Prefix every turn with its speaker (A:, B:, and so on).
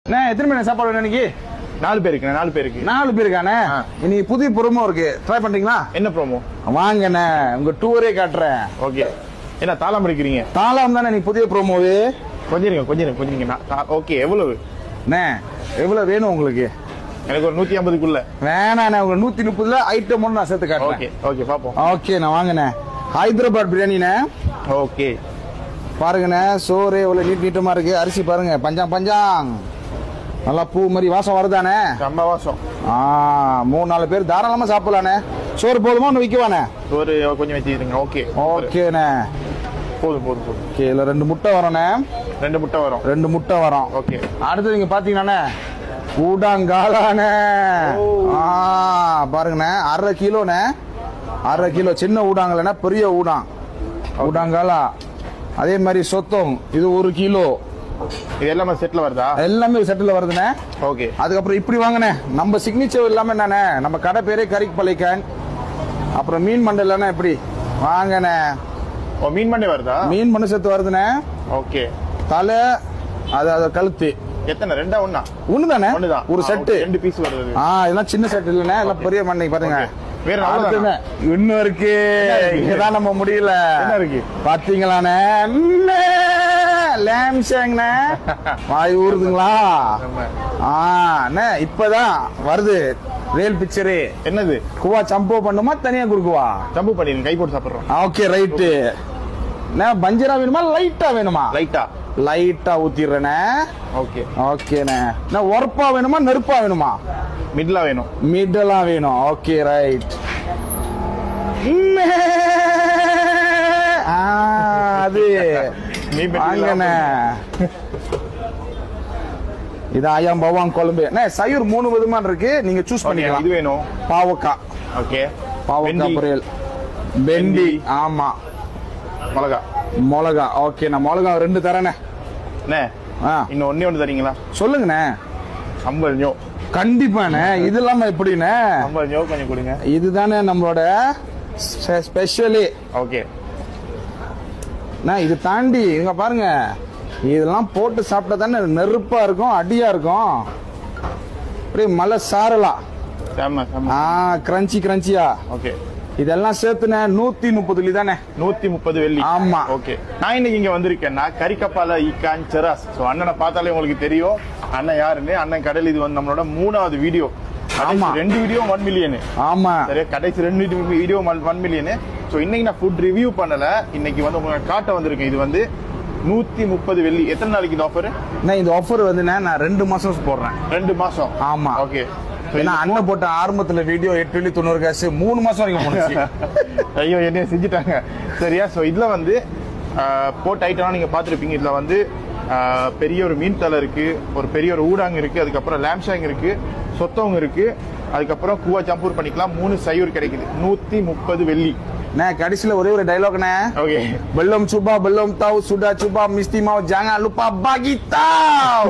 A: எத்தனை மணி சாப்பாடு வேணும் இன்னைக்கு?
B: 4 பேருக்கு 4 பேருக்கு
A: 4 பேருக்கானே. இன்னைக்கு புதிய ப்ரோமோ இருக்கு, ட்ரை பண்றீங்களா?
B: என்ன ப்ரோமோ?
A: வாங்கண்ணே, உங்க டூரே காட்டுறேன்.
B: ஓகே. என்ன தாளம் அடிக்கிறீங்க?
A: தாளம் தானே நீ புதிய ப்ரோமோவு.
B: கொஞ்சம் ஓகே. எவ்வளவு
A: எவ்வளவு வேணும் உங்களுக்கு?
B: எனக்கு ஒரு 150க்குள்ள
A: வேணாண்ணே, உங்க 130ல ஐட்டம் ஒன்று நான் சேர்த்து காட்டுறேன்.
B: ஓகே ஓகே பாப்போம்.
A: ஓகே, நான் வாங்கண்ணே. ஹைதராபாத் பிரியாணிண்ணே.
B: ஓகே
A: பாருங்கண்ணே, சோறு எவ்வளவு நீட்டமா இருக்கு. அரிசி பாருங்க, பஞ்சாங் பஞ்சாங், நல்லா பூ மாதிரி வாசம் வருதானே?
B: ரொம்ப வாசம்.
A: 3-4 பேர் தாராளமா சாப்பிடலானே. சோறு போதுமா ஒன்று விற்கவானே?
B: சோறு கொஞ்சம் வச்சுக்கிறீங்க. ஓகே
A: ஓகேண்ணே,
B: போதும்.
A: ஓகே. இதுல 2 முட்டை வரும்ண்ணே.
B: 2 முட்டை வரும்.
A: 2 முட்டை வரும்.
B: ஓகே.
A: அடுத்து நீங்க பாத்தீங்கன்னாண்ணே, ஊடாங்காலானே. பாருங்கண்ணே, 1/2 கிலோண்ணே. 1/2 கிலோ சின்ன ஊடாங்கலண்ணே, பெரிய ஊடாங்காலா. அதே மாதிரி சொத்தம், இது 1 கிலோ.
B: இது எல்லாமே செட்ல வருதா?
A: எல்லாமே செட்டில் வருதுண்ணே.
B: ஓகே.
A: அதுக்கப்புறம் இப்படி வாங்கண்ணே, நம்ம சிக்னேச்சர் இல்லாம என்னண்ணே, நம்ம கடை பேரே கறிக்கு பள்ளிக்கான். அப்புறம் மீன் மண்டலண்ணே. இப்படி வாங்கண்ணே.
B: ஓ, மீன் மண்டே வருதா?
A: மீன் மண்டை சேர்த்து வருதுண்ணே.
B: ஓகே.
A: தலை, அது கழுத்து.
B: எத்தனை? 2 ஒண்ணா?
A: ஒண்ணுதானே,
B: ஒண்ணுதான்.
A: ஒரு செட்டு.
B: 2 பீஸ் வருது.
A: இதெல்லாம் சின்ன செட் இல்லண்ணே, எல்லாம் பெரிய மண்டை. பாருங்க,
B: வேற
A: இன்னும் இருக்கு. இங்கதான் நம்ம முடியல.
B: என்ன இருக்கு
A: பாத்தீங்களாண்ணே? லேம்ஷாங்கண்ணே, வாய் ஊறுதுங்களா? இப்பதான் வருது ரியல் பிக்சரு.
B: என்னது?
A: குவா சம்போ பண்ணுமா தனியா குடுக்குவா?
B: சம்பு பண்ணிருங்க, கை போட்டு சாப்பிடுறோம்.
A: Okay right. பஞ்சரா வேணுமா லைட்டா வேணுமா? லைட்டா ஊத்திடுறேண்ணே.
B: ஓகே
A: ஓகேண்ணே. உரப்பா வேணுமா நெருப்பா வேணுமா?
B: மிட்லா வேணும்.
A: மிட்டலா வேணும். Okay right. அது வாங்கண்ணே. இது ஆயாம் பவாங் குழம்பு. சையூர் 3 விதமா இருக்கு, நீங்க சூஸ் பண்ணிக்கலாம்.
B: இது வேணும்.
A: பாவக்காய்.
B: ஓகே.
A: பாவக்காய் பொரியல். பெண்டி. ஆமா. மிளகா. ஓகே, நான் மிளகா 2 தரேனே.
B: இன்னும் ஒண்ணு தரீங்களா?
A: சொல்லுங்கண்ணே.
B: 50 ஞோ.
A: கண்டிப்பாண்ணே. இது இல்லாம எப்படிண்ணே?
B: 50 ஞோ கொஞ்சம் கொடுங்க.
A: இதுதானே நம்மளோட ஸ்பெஷலி.
B: ஓகே.
A: இது தாண்டி இங்க பாருங்க, இதெல்லாம் போட்டு சாப்பிட்டா தானே நெருப்பா இருக்கும், அடியா இருக்கும். அப்படியே மலை சாரலா, கிரன்ச்சியா.
B: ஓகே.
A: இதெல்லாம் சேர்த்துனே 130 வெள்ளி தானே?
B: 130 வெள்ளி.
A: ஆமா.
B: ஓகே. நான் இன்னைக்கு இங்க வந்திருக்கேன்னா கரிக்கப்பால ஈக்கான் செராஸ். சோ அண்ணனை பார்த்தாலே உங்களுக்கு தெரியும் அண்ணன் யாருன்னு. அண்ணன் கடையில் இது வந்து நம்மளோட 3வது வீடியோ. 2 video 1 million. ஆமா. சரி, கடைசி 2 வீடியோ 1 மில்லியன். சோ இன்னைக்கு நான் ஃபுட் ரிவ்யூ பண்ணல, இன்னைக்கு வந்து உங்களுக்கு காட்ட வந்திருக்கேன். இது வந்து 130 வெள்ளி. எத்தனை நாளைக்கு இந்த ஆஃபர்?
A: இந்த ஆஃபர் வந்து நான் 2 மாசம் போடுறேன்.
B: 2 மாசம்?
A: ஆமா.
B: ஓகே.
A: அண்ணன் போட்ட ஆரம்பத்துல வீடியோ 8 வெள்ளி 90 காசு 3 மாசம் வரைக்கும் போனுச்சு.
B: ஐயோ, என்ன செஞ்சுட்டாங்க. சரியா? சோ இதுல வந்து போட்ட ஐட்டம் நீங்க பாத்துருப்பீங்க. இதுல வந்து பெரிய ஒரு மீன் தலை இருக்கு, ஒரு பெரிய ஒரு ஊடாங்க இருக்கு, அதுக்கப்புறம் லேம்ஷாங் இருக்கு, சொத்தவங்க இருக்கு, அதுக்கப்புறம் கூவா சம்பூர் பண்ணிக்கலாம். 3 சையூர் கிடைக்குது. 130 வெள்ளி.
A: கடைசியில ஒரே ஒரு டைலாக்னே.
B: Okay.
A: belum tahu sudah coba mesti mau jangan lupa bagi tahu.